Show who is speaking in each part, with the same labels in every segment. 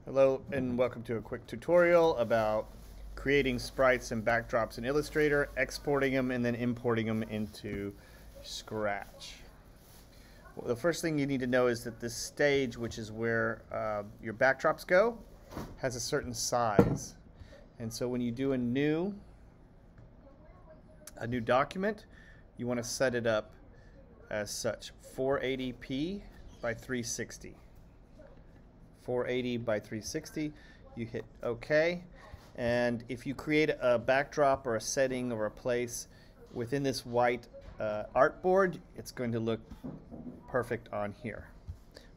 Speaker 1: Hello and welcome to a quick tutorial about creating sprites and backdrops in Illustrator, exporting them, and then importing them into Scratch. Well, the first thing you need to know is that this stage, which is where your backdrops go, has a certain size. And so when you do a new document, you want to set it up as such, 480p by 360. 480 by 360, you hit OK, and if you create a backdrop or a setting or a place within this white artboard, it's going to look perfect on here.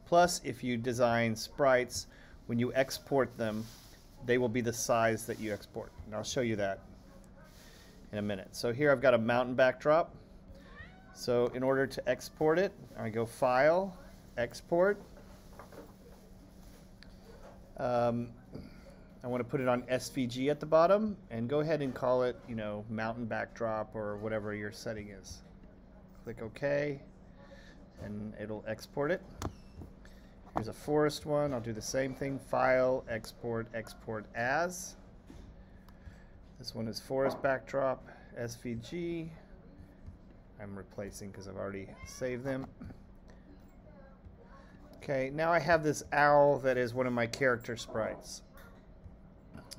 Speaker 1: Plus, if you design sprites, when you export them, they will be the size that you export, and I'll show you that in a minute. So here I've got a mountain backdrop. So in order to export it, I go File, Export. I want to put it on SVG at the bottom and go ahead and call it, mountain backdrop or whatever your setting is. Click OK and it'll export it. Here's a forest one. I'll do the same thing. File, Export, Export As. This one is forest backdrop, SVG. I'm replacing because I've already saved them. Okay, now I have this owl that is one of my character sprites.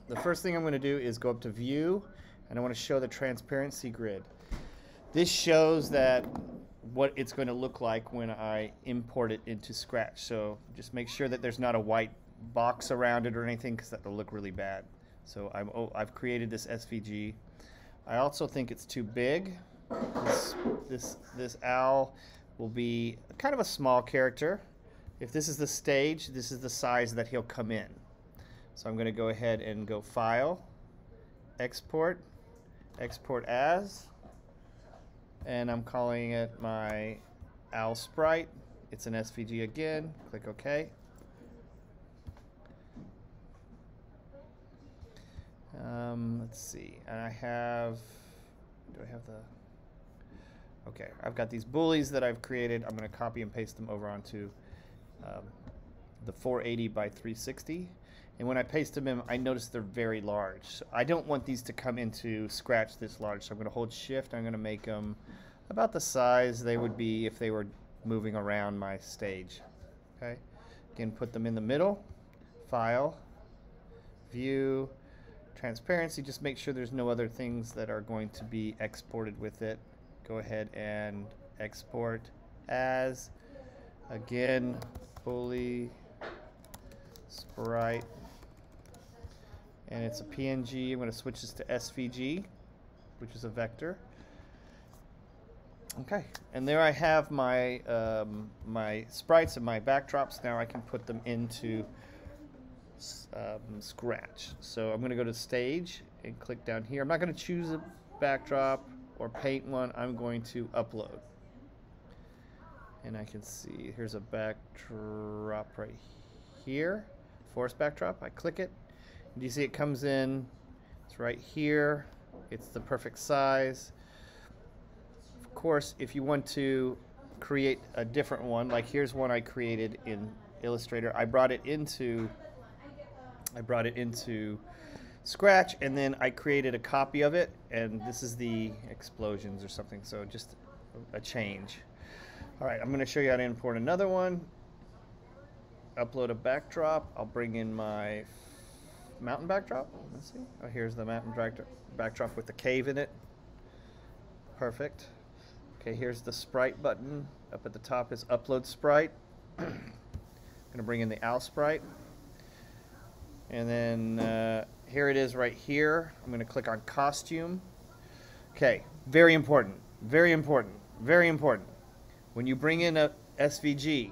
Speaker 1: The first thing I'm going to do is go up to View, and I want to show the transparency grid. This shows that what it's going to look like when I import it into Scratch. So just make sure that there's not a white box around it or anything, because that will look really bad. So I've created this SVG. I also think it's too big. This owl will be kind of a small character. If this is the stage, this is the size that he'll come in. So I'm going to go ahead and go File, Export, Export As, and I'm calling it my owl sprite. It's an SVG again. Click OK. Let's see. And do I have the... Okay, I've got these bullies that I've created. I'm going to copy and paste them over onto the 480 by 360, and when I paste them in, I notice they're very large. So I don't want these to come into Scratch this large, so I'm going to hold Shift. I'm going to make them about the size they would be if they were moving around my stage. Okay, again, put them in the middle. File, View, Transparency. Just make sure there's no other things that are going to be exported with it. Go ahead and Export As. Again, bully sprite, and it's a PNG. I'm going to switch this to SVG, which is a vector. Okay, and there I have my my sprites and my backdrops. Now I can put them into Scratch. So I'm going to go to Stage and click down here. I'm not going to choose a backdrop or paint one. I'm going to upload. And I can see here's a backdrop right here, forest backdrop. I click it. Do you see it comes in? It's right here. It's the perfect size. Of course, if you want to create a different one, like here's one I created in Illustrator. I brought it into Scratch, and then I created a copy of it, and this is the explosions or something. So just a change. All right, I'm going to show you how to import another one. Upload a backdrop. I'll bring in my mountain backdrop. Let's see. Oh, here's the mountain backdrop with the cave in it. Perfect. Okay, here's the sprite button. Up at the top is Upload Sprite. I'm going to bring in the owl sprite. And then here it is right here. I'm going to click on Costume. Okay, very important, very important, very important. When you bring in a SVG,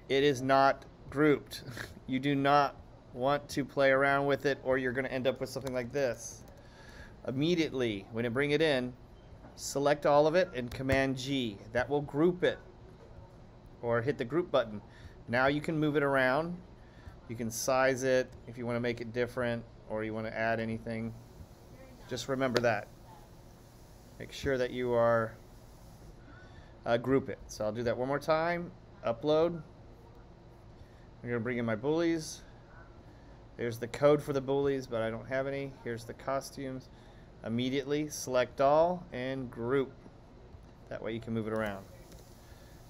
Speaker 1: it is not grouped. You do not want to play around with it, or you're going to end up with something like this. Immediately, when you bring it in, select all of it and Command G. That will group it, or hit the group button. Now you can move it around. You can size it if you want to make it different, or you want to add anything. Just remember that. Make sure that you are group it. So I'll do that one more time. Upload. I'm going to bring in my bullies. There's the code for the bullies, but I don't have any. Here's the costumes. Immediately select all and group. That way you can move it around.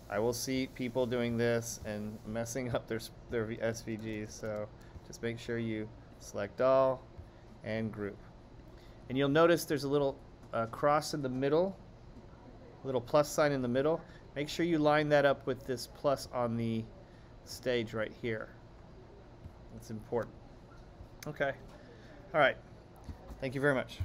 Speaker 1: I will see people doing this and messing up their SVGs, so just make sure you select all and group. And you'll notice there's a little cross in the middle, a little plus sign in the middle. Make sure you line that up with this plus on the stage right here. It's important. Okay. All right. Thank you very much.